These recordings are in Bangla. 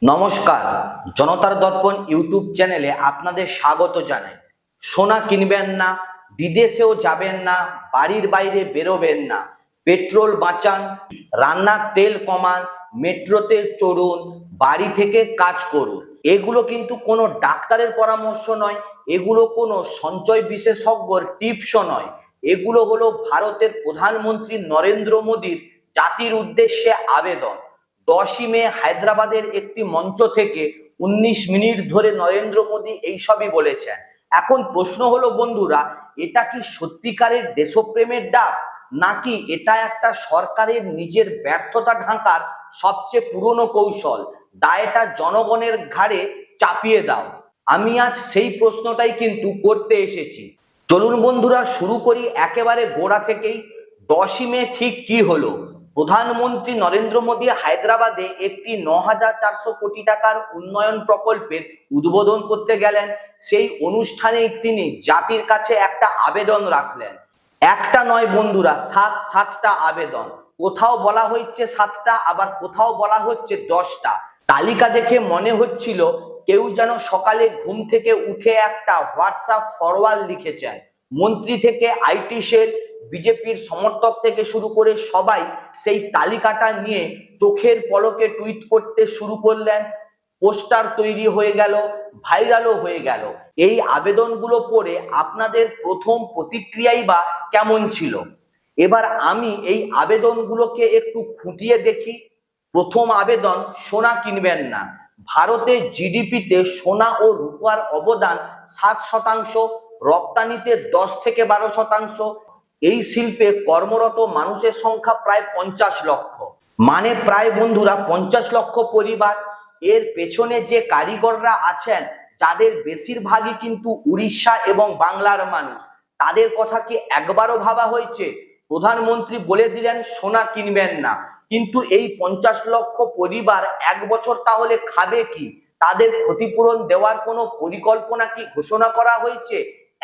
নমস্কার, জনতার দর্পণ ইউটিউব চ্যানেলে আপনাদের স্বাগত জানাই। সোনা কিনবেন না, বিদেশেও যাবেন না, বাড়ির বাইরে বেরোবেন না, পেট্রোল বাঁচান, রান্নার তেল কমান, মেট্রোতে চড়ুন, বাড়ি থেকে কাজ করুন। এগুলো কিন্তু কোনো ডাক্তারের পরামর্শ নয়, এগুলো কোনো সঞ্চয় বিশেষজ্ঞর টিপসও নয়। এগুলো হলো ভারতের প্রধানমন্ত্রী নরেন্দ্র মোদীর জাতির উদ্দেশ্যে আবেদন। 10ই মে হায়দ্রাবাদের একটি মঞ্চ থেকে 19 মিনিট ধরে নরেন্দ্র মোদী এইসবই বলেছেন। এখন প্রশ্ন হলো বন্ধুরা, এটা কি সত্যিকারের দেশপ্রেমের ডাক, নাকি এটা একটা সরকারের নিজের ব্যর্থতা ঢাকার সবচেয়ে পুরনো কৌশল? দায়টা জনগণের ঘাড়ে চাপিয়ে দাও। আমি আজ সেই প্রশ্নটাই কিন্তু করতে এসেছি। চলুন বন্ধুরা, শুরু করি একেবারে গোড়া থেকেই। 10ই মে ঠিক কি হলো? প্রধানমন্ত্রী নরেন্দ্র মোদী হায়দ্রাবাদে একটি 9,400 কোটি টাকার উন্নয়ন প্রকল্পের উদ্বোধন করতে গেলেন। সেই অনুষ্ঠানে তিনি জাতির কাছে একটা আবেদন রাখলেন। একটা নয় বন্ধুরা, সাতটা আবেদন। কোথাও বলা হচ্ছে 7টা, আবার কোথাও বলা হচ্ছে 10টা। তালিকা দেখে মনে হচ্ছিল কেউ যেন সকালে ঘুম থেকে উঠে একটা হোয়াটসঅ্যাপ ফরওয়ার্ড লিখেছেন। মন্ত্রী থেকে আইটি সেল, বিজেপির সমর্থক থেকে শুরু করে সবাই সেই তালিকাটা নিয়ে চোখের পলকে টুইট করতে শুরু করলেন। পোস্টার তৈরি হয়ে গেল, ভাইরালও হয়ে গেল। এই আবেদনগুলো পড়ে আপনাদের প্রথম প্রতিক্রিয়াই বা কেমন ছিল? এবার আমি এই আবেদনগুলোকে একটু খুঁটিয়ে দেখি। প্রথম আবেদন, সোনা কিনবেন না। ভারতে জিডিপিতে সোনা ও রূপার অবদান 7%, রপ্তানিতে 10 থেকে 12%। এই শিল্পে কর্মরত মানুষের সংখ্যা প্রায় 50 লক্ষ, মানে প্রায় বন্ধুরা 50 লক্ষ পরিবার। এর পেছনে যে কারিগররা আছেন, যাদের বেশিরভাগই কিন্তু উড়িষ্যা এবং বাংলার মানুষ, তাদের কথা কি একবারও ভাবা হয়েছে? প্রধানমন্ত্রী বলে দিলেন সোনা কিনবেন না, কিন্তু এই 50 লক্ষ পরিবার এক বছর তাহলে খাবে কি? তাদের ক্ষতিপূরণ দেওয়ার কোনো পরিকল্পনা কি ঘোষণা করা হয়েছে?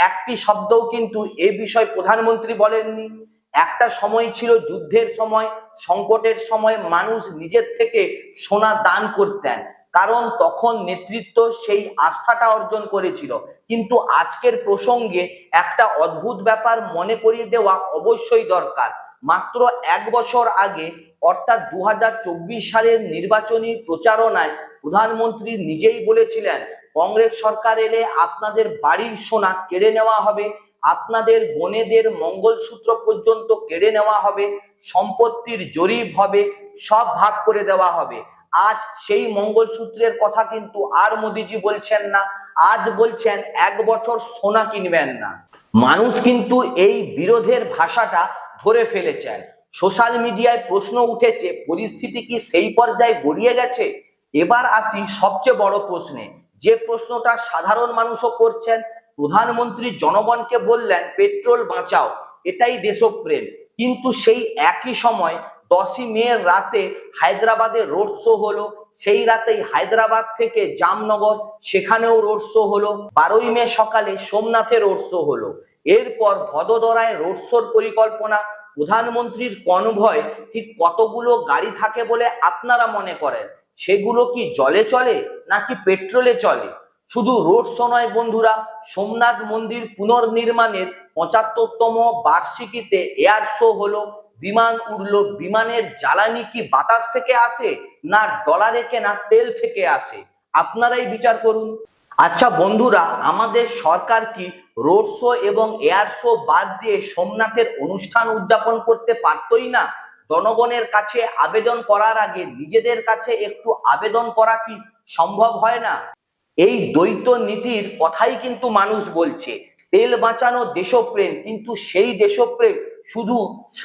একটি শব্দও কিন্তু এ বিষয়ে প্রধানমন্ত্রী বলেননি। একটা সময় ছিল যুদ্ধের সময়, সংকটের সময় মানুষ নিজের থেকে সোনা দান করতেন, কারণ তখন নেতৃত্ব সেই আস্থাটা অর্জন করেছিল। কিন্তু আজকের প্রসঙ্গে একটা অদ্ভুত ব্যাপার মনে করিয়ে দেওয়া অবশ্যই দরকার। মাত্র 1 বছর আগে, অর্থাৎ 2024 সালের নির্বাচনী প্রচারণায় প্রধানমন্ত্রী নিজেই বলেছিলেন, কংগ্রেস সরকার এলে আপনাদের বাড়ির সোনা কেড়ে নেওয়া হবে, আপনাদের বোনেদের মঙ্গলসূত্র পর্যন্ত কেড়ে নেওয়া হবে, সম্পত্তির জরিপ হবে, সব ভাগ করে দেওয়া হবে। আজ সেই মঙ্গলসূত্রের কথা কিন্তু আর মোদিজি বলছেন না, আজ বলছেন 1 বছর সোনা কিনবেন না। মানুষ কিন্তু এই বিরোধের ভাষাটা ধরে ফেলেছেন। সোশ্যাল মিডিয়ায় প্রশ্ন উঠেছে, পরিস্থিতি কি সেই পর্যায়ে গড়িয়ে গেছে? এবার আসি সবচেয়ে বড় প্রশ্নে, যে প্রশ্নটা সাধারণ মানুষও করছেন। প্রধানমন্ত্রী জনগণকে বললেন পেট্রোল বাঁচাও, এটাই দেশপ্রেম। কিন্তু সেই একই সময় 10ই মে রাতে হায়দ্রাবাদে রোড শো হলো। সেই রাতেই হায়দ্রাবাদ থেকে জামনগর, সেখানেও রোড শো হলো। 12ই মে সকালে সোমনাথে রোড শো হলো। এরপর ভদোদরায় রোড শোর পরিকল্পনা। প্রধানমন্ত্রীর কনভয় ঠিক কতগুলো গাড়ি থাকে বলে আপনারা মনে করেন? সেগুলো কি জলে চলে নাকি পেট্রোলে চলে? শুধু রোড শো নয় বন্ধুরা, সোমনাথ মন্দির পুনর্নির্মাণের 75তম বার্ষিকীতে এয়ার শো হলো। বিমান উড়লো। বিমানের জ্বালানি কি বাতাস থেকে আসে, না ডলারে কেনা তেল থেকে আসে? আপনারাই বিচার করুন। আচ্ছা বন্ধুরা, আমাদের সরকার কি রোড শো এবং এয়ার শো বাদ দিয়ে সোমনাথের অনুষ্ঠান উদযাপন করতে পারতই না? জনগণের কাছে আবেদন করার আগে নিজেদের কাছে একটু আবেদন করা কি সম্ভব হয় না? এই দ্বৈত নীতির কথাই কিন্তু মানুষ বলছে। তেল বাঁচানো দেশপ্রেম, কিন্তু সেই দেশপ্রেম শুধু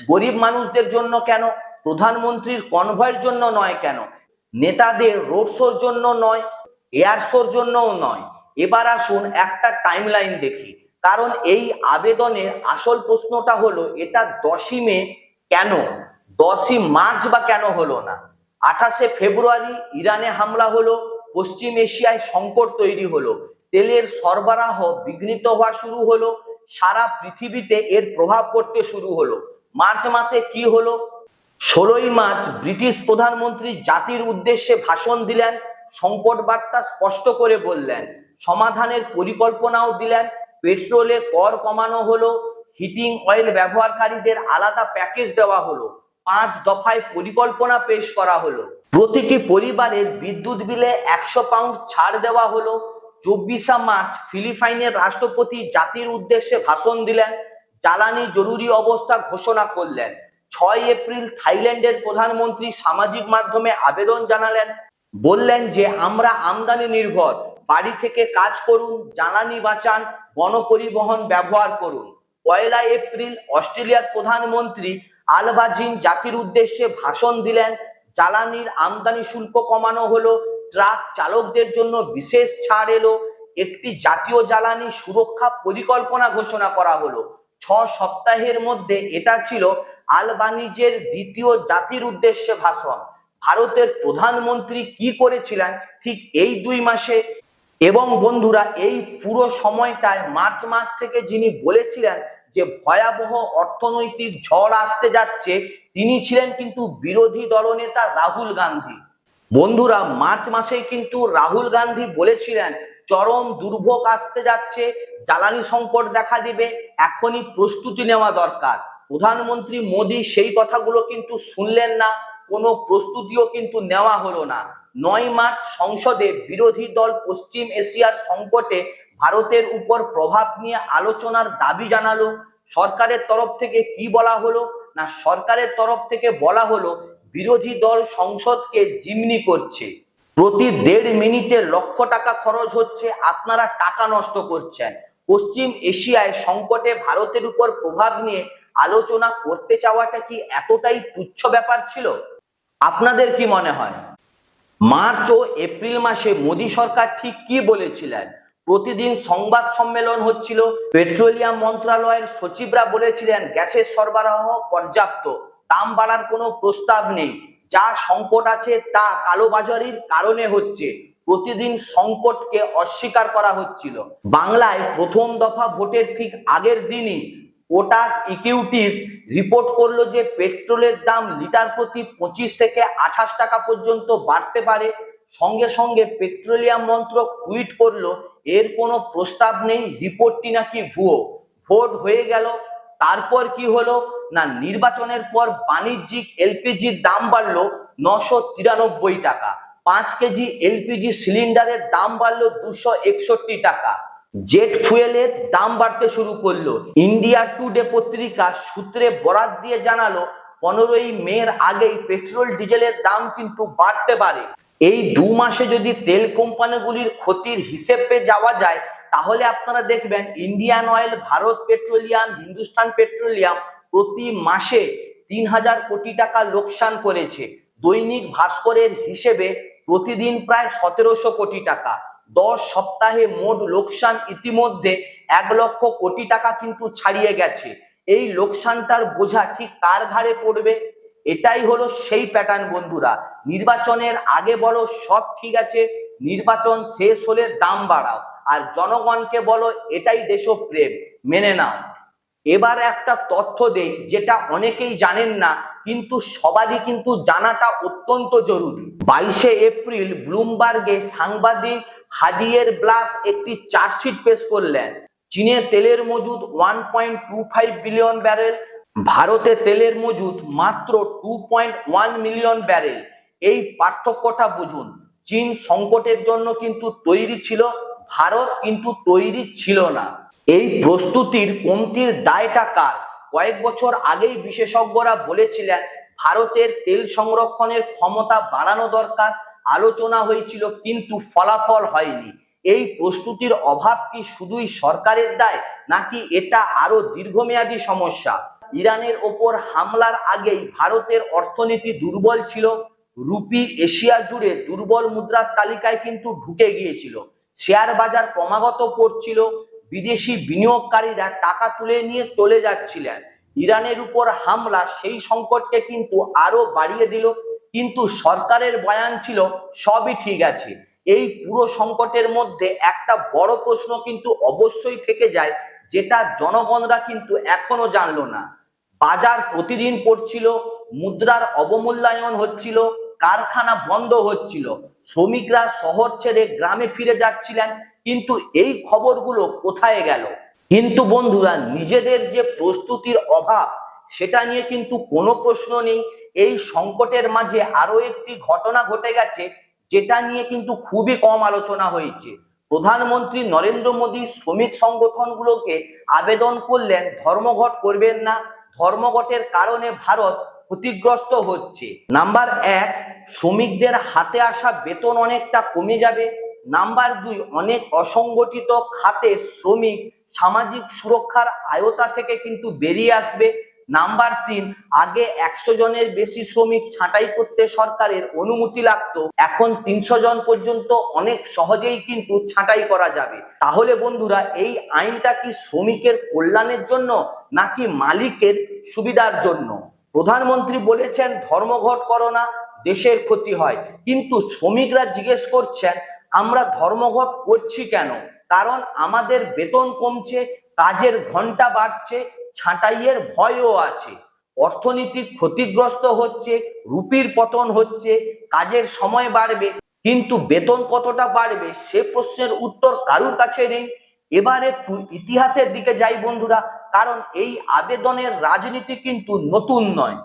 গরিব মানুষদের জন্য কেন? প্রধানমন্ত্রীর কনভয়ের জন্য নয় কেন? নেতাদের রোড শোর জন্য নয়, এয়ার শোর জন্যও নয়। এবার আসুন একটা টাইমলাইন দেখি, কারণ এই আবেদনের আসল প্রশ্নটা হলো, এটা 10ই মে কেন, 10ই মার্চ বা কেন হলো না? 28শে ফেব্রুয়ারি ইরানে হামলা হলো, পশ্চিম এশিয়ায় সংকট তৈরি হলো, তেলের সরবরাহ বিঘ্নিত হওয়া শুরু হলো, সারা পৃথিবীতে এর প্রভাব পড়তে শুরু হলো। মার্চ মাসে কি হলো? 16ই মার্চ ব্রিটিশ প্রধানমন্ত্রী জাতির উদ্দেশ্যে ভাষণ দিলেন। সংকট বার্তা স্পষ্ট করে বললেন, সমাধানের পরিকল্পনাও দিলেন। পেট্রোলে কর কমানো হলো, হিটিং অয়েল ব্যবহারকারীদের আলাদা প্যাকেজ দেওয়া হলো, 5 দফায় পরিকল্পনা পেশ করা হলো। প্রতিটি পরিবারের বিদ্যুৎ বিলে 100 পাউন্ড ছাড় দেওয়া হলো। 24শে মার্চ ফিলিপাইনের রাষ্ট্রপতি জাতির উদ্দেশ্যে ভাষণ দিলেন, জ্বালানি জরুরি অবস্থা ঘোষণা করলেন। 6 এপ্রিল থাইল্যান্ডের প্রধানমন্ত্রী সামাজিক মাধ্যমে আবেদন জানালেন, বললেন যে আমরা আমদানি নির্ভর, বাড়ি থেকে কাজ করুন, জ্বালানি বাঁচান, গণপরিবহন ব্যবহার করুন। 1 এপ্রিল অস্ট্রেলিয়ার প্রধানমন্ত্রী আলবাজিন জাতির উদ্দেশ্যে ভাষণ দিলেন, জ্বালানির আমদানি শুল্ক কমানো হলো, ট্রাক চালকদের জন্য বিশেষ ছাড় এলো, একটি জাতীয় জ্বালানি সুরক্ষা পরিকল্পনা ঘোষণা করা হলো। 6 সপ্তাহের মধ্যে এটা ছিল আলবানিজের দ্বিতীয় জাতির উদ্দেশ্যে ভাষণ। ভারতের প্রধানমন্ত্রী কি করেছিলেন ঠিক এই 2 মাসে? এবং বন্ধুরা, এই পুরো সময়টায় মার্চ মাস থেকে যিনি বলেছিলেন যে ভয়াবহ অর্থনৈতিক ঝড় আসতে যাচ্ছে, তিনি ছিলেন কিন্তু বিরোধী দলনেতা রাহুল গান্ধী। বন্ধুরা, মার্চ মাসেই কিন্তু রাহুল গান্ধী বলেছিলেন চরম দুর্ভোগ আসতে যাচ্ছে, জ্বালানি সংকট দেখা দিবে, এখনই প্রস্তুতি নেওয়া দরকার। প্রধানমন্ত্রী মোদী সেই কথাগুলো কিন্তু শুনলেন না, কোনো প্রস্তুতিও কিন্তু নেওয়া হলো না। 9 মার্চ সংসদে বিরোধী দল পশ্চিম এশিয়ার সংকটে ভারতের উপর প্রভাব নিয়ে আলোচনার দাবি জানালো। সরকারের তরফ থেকে কি বলা হলো না, সরকারের তরফ থেকে বলা হলো বিরোধী দল সংসদকে জিম্মি করছে, প্রতি 1.5 মিনিটে লক্ষ টাকা খরচ হচ্ছে, আপনারা টাকা নষ্ট করছেন। পশ্চিম এশিয়ায় সংকটে ভারতের উপর প্রভাব নিয়ে আলোচনা করতে চাওয়াটা কি এতটাই তুচ্ছ ব্যাপার ছিল? আপনাদের কি মনে হয়? মার্চ ও এপ্রিল মাসে মোদী সরকার ঠিক কি বলেছিলেন? প্রতিদিন সংবাদ সম্মেলন হচ্ছিল, পেট্রোলিয়াম মন্ত্রণালয়ের সচিবরা বলেছিলেন গ্যাসের সরবরাহ পর্যাপ্ত, দাম বাড়ার কোনো প্রস্তাব নেই, যা সংকট আছে তা কালোবাজারির কারণে হচ্ছে। প্রতিদিন সংকটকে অস্বীকার করা হচ্ছিল। বাংলায় প্রথম দফা ভোটের ঠিক আগের দিনই কোটাক ইকুইটিস রিপোর্ট করলো যে পেট্রোলের দাম লিটার প্রতি 25 থেকে 28 টাকা পর্যন্ত বাড়তে পারে। সঙ্গে সঙ্গে পেট্রোলিয়াম মন্ত্রক টুইট করলো এর কোনো প্রস্তাব নেই, রিপোর্টটি নাকি ভুয়ো। ভোট হয়ে গেল। তারপর কি হলো না, নির্বাচনের পর বাণিজ্যিক এলপিজির দাম বাড়লো 993 টাকা, 5 কেজি এলপিজি সিলিন্ডারের দাম বাড়লো 261 টাকা, জেট ফুয়েলের দাম বাড়তে শুরু করলো। ইন্ডিয়া টুডে পত্রিকা সূত্রে বরাত দিয়ে জানালো 15ই মের আগেই পেট্রোল ডিজেলের দাম কিন্তু বাড়তে পারে। এই 2 মাসে যদি তেল কোম্পানিগুলির ক্ষতির হিসেবে যাওয়া যায়, তাহলে আপনারা দেখবেন Indian oil, Bharat petroleum, Hindustan petroleum প্রতি মাসে 3000 কোটি টাকা লোকসান করেছে। দৈনিক ভাস্করের হিসেবে প্রতিদিন প্রায় 1700 কোটি টাকা। 10 সপ্তাহে মোট লোকসান ইতিমধ্যে 1 লক্ষ কোটি টাকা কিন্তু ছাড়িয়ে গেছে। এই লোকসানটার বোঝা ঠিক কার ঘাড়ে পড়বে? এটাই হলো সেই প্যাটার্ন বন্ধুরা। নির্বাচনের আগে বলো সব ঠিক আছে, নির্বাচন শেষ হলে দাম বাড়াও, আর জনগণকে বলো এটাই দেশপ্রেম, মেনে নাও। এবার একটা তথ্য দেই যেটা অনেকেই জানেন না, কিন্তু সবারই কিন্তু জানাটা অত্যন্ত জরুরি। 22শে এপ্রিল ব্লুমবার্গে সাংবাদিক হাডিয়ের ব্লাস একটি চার্জশিট পেশ করলেন। চীনে তেলের মজুদ 1.25 বিলিয়ন ব্যারেল, ভারতে তেলের মজুদ মাত্র 2.1 মিলিয়ন ব্যারেল। এই পার্থক্যটা বুঝুন। চীন সংকটের জন্য কিন্তু তৈরি ছিল, ভারত কিন্তু তৈরি ছিল না। এই প্রস্তুতির কমতির দায়টা কার? কয়েক বছর আগেই বিশেষজ্ঞরা বলেছিলেন ভারতের তেল সংরক্ষণের ক্ষমতা বাড়ানো দরকার, আলোচনা হয়েছিল কিন্তু ফলাফল হয়নি। এই প্রস্তুতির অভাব কি শুধুই সরকারের দায়, নাকি এটা আরো দীর্ঘমেয়াদী সমস্যা? ইরানের ওপর হামলার আগেই ভারতের অর্থনীতি দুর্বল ছিল, রুপি এশিয়া জুড়ে দুর্বল মুদ্রার তালিকায় কিন্তু ঢুকে গিয়েছিল, শেয়ার বাজার ক্রমাগত পড়ছিল, বিদেশি বিনিয়োগকারীরা টাকা তুলে নিয়ে চলে যাচ্ছিলেন। ইরানের উপর হামলা সেই সংকটকে কিন্তু আরো বাড়িয়ে দিল, কিন্তু সরকারের বয়ান ছিল সবই ঠিক আছে। এই পুরো সংকটের মধ্যে একটা বড় প্রশ্ন কিন্তু অবশ্যই থেকে যায়, যেটা জনগণরা কিন্তু এখনো জানলো না। বাজার প্রতিদিন পড়ছিল, মুদ্রার অবমূল্যায়ন হচ্ছিল, কারখানা বন্ধ হচ্ছিল, শ্রমিকরা শহর ছেড়ে গ্রামে ফিরে যাচ্ছিলেন, কিন্তু এই খবরগুলো কোথায় গেল? কিন্তু বন্ধুরা, নিজেদের যে প্রস্তুতির অভাব সেটা নিয়ে কিন্তু কোনো প্রশ্ন নেই। এই সংকটের মাঝে আরো একটি ঘটনা ঘটে গেছে, যেটা নিয়ে কিন্তু খুবই কম আলোচনা হয়েছে। প্রধানমন্ত্রী নরেন্দ্র মোদী শ্রমিক সংগঠনগুলোকে আবেদন করলেন ধর্মঘট করবেন না, ধর্মঘটের কারণে ভারত ক্ষতিগ্রস্ত হচ্ছে। নাম্বার 1, শ্রমিকদের হাতে আসা বেতন অনেকটা কমে যাবে। নাম্বার 2, অনেক অসংগঠিত খাতে শ্রমিক সামাজিক সুরক্ষার আওতা থেকে কিন্তু বেরিয়ে আসবে। নাম্বার 3, আগে 100 জনের বেশি শ্রমিক ছাঁটাই করতে সরকারের অনুমতি লাগতো, এখন 300 জন পর্যন্ত অনেক সহজেই কিন্তু ছাঁটাই করা যাবে। তাহলে বন্ধুরা, এই আইনটা কি শ্রমিকের কল্যাণের জন্য নাকি মালিকের সুবিধার জন্য? প্রধানমন্ত্রী বলেছেন ধর্মঘট করো না, দেশের ক্ষতি হয়, কিন্তু শ্রমিকরা জিজ্ঞেস করছেন আমরা ধর্মঘট করছি কেন? কারণ আমাদের বেতন কমছে, কাজের ঘন্টা বাড়ছে, ছাঁটাইয়ের ভয়ও আছে, অর্থনীতি ক্ষতিগ্রস্ত হচ্ছে, রুপির পতন হচ্ছে, কাজের সময় বাড়বে, কিন্তু বেতন কতটা বাড়বে সে প্রশ্নের উত্তর কারুর কাছে নেই। এবার একটু ইতিহাসের দিকে যাই বন্ধুরা, কারণ এই আবেদনের রাজনীতি কিন্তু নতুন নয়।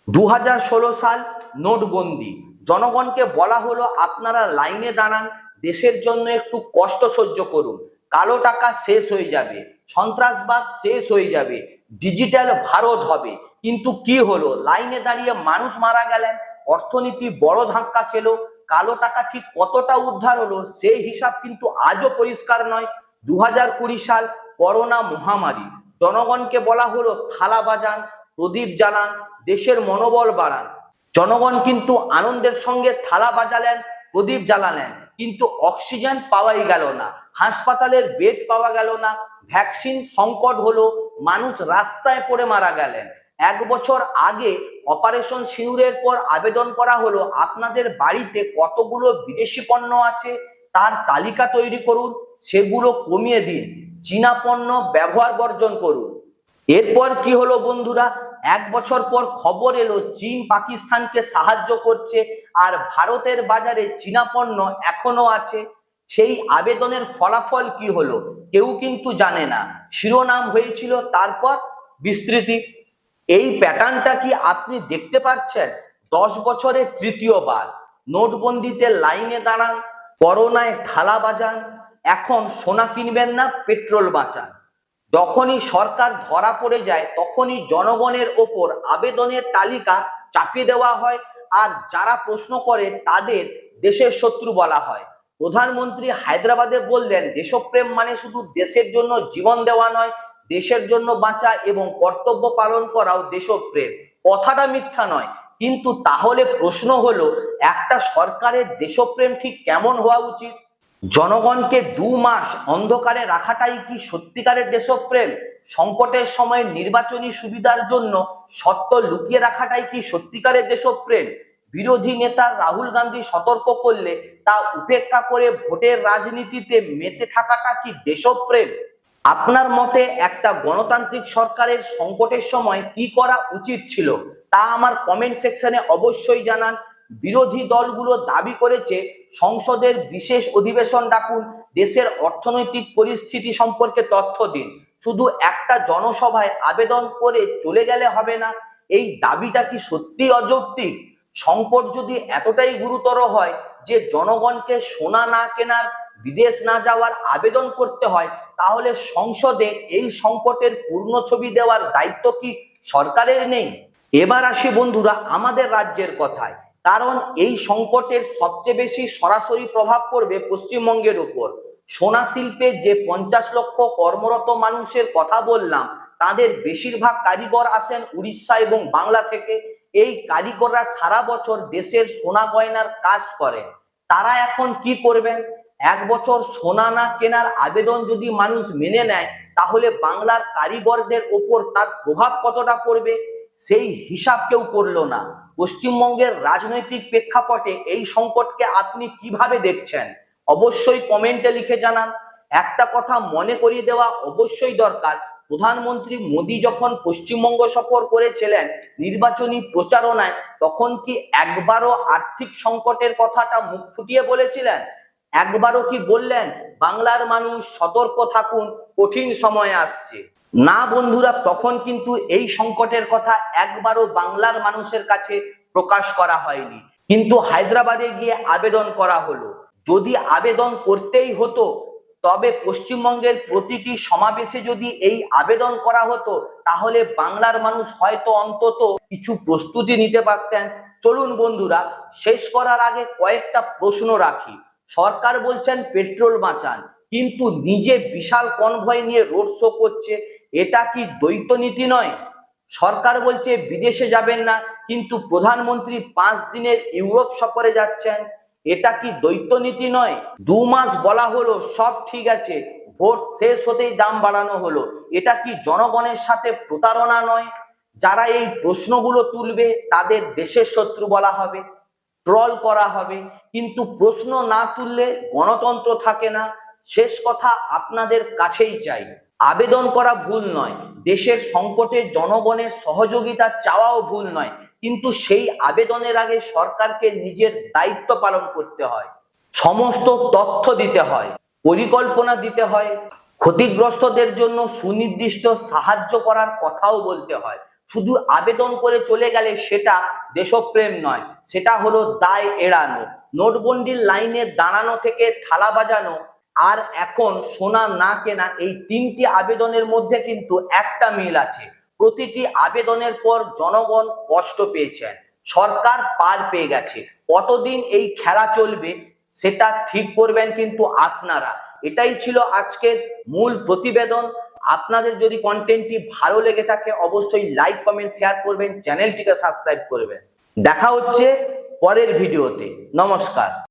2016 সাল নোটবন্দি, জনগণকে বলা হলো আপনারা লাইনে দাঁড়ান, দেশের জন্য একটু কষ্ট সহ্য করুন, কালো টাকা শেষ হয়ে যাবে, সন্ত্রাসবাদ শেষ হয়ে যাবে, ডিজিটাল ভারত হবে। কিন্তু কি হলো? লাইনে দাঁড়িয়ে মানুষ মারা গেলেন, অর্থনীতি বড় ধাক্কা খেলো, কালো টাকা ঠিক কতটা উদ্ধার হলো সেই হিসাব কিন্তু আজও পরিষ্কার নয়। 2020 সাল করোনা মহামারী, জনগণকে বলা হলো থালা বাজান, প্রদীপ জ্বালান, দেশের মনোবল বাড়ান। জনগণ কিন্তু আনন্দের সঙ্গে থালা বাজালেন, প্রদীপ জ্বালালেন, কিন্তু অক্সিজেন পাওয়াই গেল না, হাসপাতালের বেড পাওয়া গেল না, ভ্যাকসিন সংকট হলো, মানুষ রাস্তায় পড়ে মারা গেলেন। 1 বছর আগে অপারেশন সিঁদুরের পর আবেদন করা হলো আপনাদের বাড়িতে কতগুলো বিদেশি পণ্য আছে তার তালিকা তৈরি করুন, সেগুলো কমিয়ে দিন, চীনা পণ্য ব্যবহার বর্জন করুন। এরপর কি হলো বন্ধুরা? 1 বছর পর খবর এলো চীন পাকিস্তানকে সাহায্য করছে, আর ভারতের বাজারে চীনা পণ্য এখনো আছে। সেই আবেদনের ফলাফল কি হলো কেউ কিন্তু জানে না, শিরোনাম হয়েছিল তারপর বিস্তৃতি। এই প্যাটার্নটা কি আপনি দেখতে পাচ্ছেন? 10 বছরে তৃতীয়বার। নোটবন্দিতে লাইনে দাঁড়ান, করোনায় থালা বাজান, এখন সোনা কিনবেন না, পেট্রোল বাঁচান। যখনই সরকার ধরা পড়ে যায় তখনই জনগণের ওপর আবেদনের তালিকা চাপিয়ে দেওয়া হয়, আর যারা প্রশ্ন করে তাদের দেশের শত্রু বলা হয়। প্রধানমন্ত্রী হায়দ্রাবাদে বললেন দেশপ্রেম মানে শুধু দেশের জন্য জীবন দেওয়া নয়, দেশের জন্য বাঁচা এবং কর্তব্য পালন করাও দেশপ্রেম। কথাটা মিথ্যা নয়, কিন্তু তাহলে প্রশ্ন হলো একটা সরকারের দেশপ্রেম ঠিক কেমন হওয়া উচিত? জনগণকে 2 মাস অন্ধকারে রাখাটাই কি সত্যিকারের দেশপ্রেম? সংকটের সময় নির্বাচনী সুবিধার জন্য শর্ত লুকিয়ে রাখাটাই কি সত্যিকারের দেশপ্রেম? বিরোধী নেতা রাহুল গান্ধী সতর্ক করলে তা উপেক্ষা করে ভোটের রাজনীতিতে মেতে থাকাটা কি দেশপ্রেম? আপনার মতে একটা গণতান্ত্রিক সরকারের সংকটের সময় কি করা উচিত ছিল তা আমার কমেন্ট সেকশনে অবশ্যই জানান। বিরোধী দলগুলো দাবি করেছে সংসদের বিশেষ অধিবেশন ডাকুন, দেশের অর্থনৈতিক পরিস্থিতি সম্পর্কে তথ্য দিন। শুধু একটা জনসভায় আবেদন করে চলে গেলে হবে না। এই দাবিটা কি সত্যি অযৌক্তিক? সংকট যদি এতটাই গুরুতর হয় যে জনগণকে সোনা না কেনার, বিদেশ না যাওয়ার আবেদন করতে হয়, তাহলে সংসদে এই সংকটের পূর্ণ ছবি দেওয়ার দায়িত্ব কি সরকারের নেই? এবার আসি বন্ধুরা আমাদের রাজ্যের কথায়, কারণ এই সংকটের সবচেয়ে বেশি সরাসরি প্রভাব পড়বে পশ্চিমবঙ্গের উপর। সোনা শিল্পে যে 50 লক্ষ কর্মরত মানুষের কথা বললাম, তাদের বেশিরভাগ কারিগর আসেন উড়িষ্যা এবং বাংলা থেকে। এই কারিগররা সারা বছর দেশের সোনা গয়নার কাজ করে। তারা এখন কি করবেন? 1 বছর সোনা না কেনার আবেদন যদি মানুষ মেনে নেয়, তাহলে বাংলার কারিগরদের ওপর তার প্রভাব কতটা পড়বে সেই হিসাব কেউ করলো না। পশ্চিমবঙ্গের রাজনৈতিক প্রেক্ষাপটে এই সংকটকে আপনি কিভাবে দেখছেন অবশ্যই কমেন্টে লিখে জানান। একটা কথা মনে করিয়ে দেওয়া অবশ্যই দরকার, প্রধানমন্ত্রী মোদী যখন পশ্চিমবঙ্গ সফর করেছিলেন নির্বাচনী প্রচারণায়, তখন কি একবারও আর্থিক সংকটের কথাটা মুখ ফুটিয়ে বলেছিলেন? একবারও কি বললেন বাংলার মানুষ সতর্ক থাকুন, কঠিন সময় আসছে? না বন্ধুরা, তখন কিন্তু এই সংকটের কথা একবারও বাংলার মানুষের কাছে প্রকাশ করা হয়নি। কিন্তু হায়দ্রাবাদে গিয়ে আবেদন করা হলো। যদি আবেদন করতেই হতো, তবে পশ্চিমবঙ্গের প্রতিটি সমাবেশে যদি এই আবেদন করা হতো, তাহলে বাংলার মানুষ হয়তো অন্তত কিছু প্রস্তুতি নিতে পারতেন। চলুন বন্ধুরা, শেষ করার আগে কয়েকটা প্রশ্ন রাখি। সরকার বলছেন পেট্রোল বাঁচান, কিন্তু নিজে বিশাল কনভয় নিয়ে রোড শো করছে, এটা কি দ্বৈত নীতি নয়? সরকার বলছে বিদেশে যাবেন না, কিন্তু প্রধানমন্ত্রী 5 দিনের ইউরোপ সফরে যাচ্ছেন, এটা কি দ্বৈত নীতি নয়? 2 মাস বলা হলো সব ঠিক আছে, ভোট শেষ হতেই দাম বাড়ানো হলো, এটা কি জনগণের সাথে প্রতারণা নয়? যারা এই প্রশ্নগুলো তুলবে তাদের দেশের শত্রু বলা হবে, ট্রল করা হবে, কিন্তু প্রশ্ন না তুললে গণতন্ত্র থাকে না। শেষ কথা আপনাদের কাছেই চাই, আবেদন করা ভুল নয়, দেশের সংকটে জনগণের সহযোগিতা চাওয়াও ভুল নয়, কিন্তু সেই আবেদনের আগে সরকারকে নিজের দায়িত্ব পালন করতে হয়, সমস্ত তথ্য দিতে হয়, পরিকল্পনা দিতে হয়, ক্ষতিগ্রস্তদের জন্য সুনির্দিষ্ট সাহায্য করার কথাও বলতে হয়। শুধু আবেদন করে চলে গেলে সেটা দেশপ্রেম নয়, সেটা হলো দায় এড়ানো। নোটবন্দির লাইনে দাঁড়ানো থেকে থালা বাজানো আর এখন সোনা না কেনা, এই 3টি আবেদনের মধ্যে কিন্তু একটা মিল আছে। প্রতিটি আবেদনের পর জনগণ কষ্ট পেয়েছেন, সরকার পার পেয়ে গেছে। কতদিন এই খেলা চলবে সেটা ঠিক করবেন কিন্তু আপনারা। এটাই ছিল আজকের মূল প্রতিবেদন। আপনাদের যদি কন্টেন্টটি ভালো লেগে থাকে অবশ্যই লাইক, কমেন্ট, শেয়ার করবেন, চ্যানেলটিকে সাবস্ক্রাইব করবেন। দেখা হচ্ছে পরের ভিডিওতে। নমস্কার।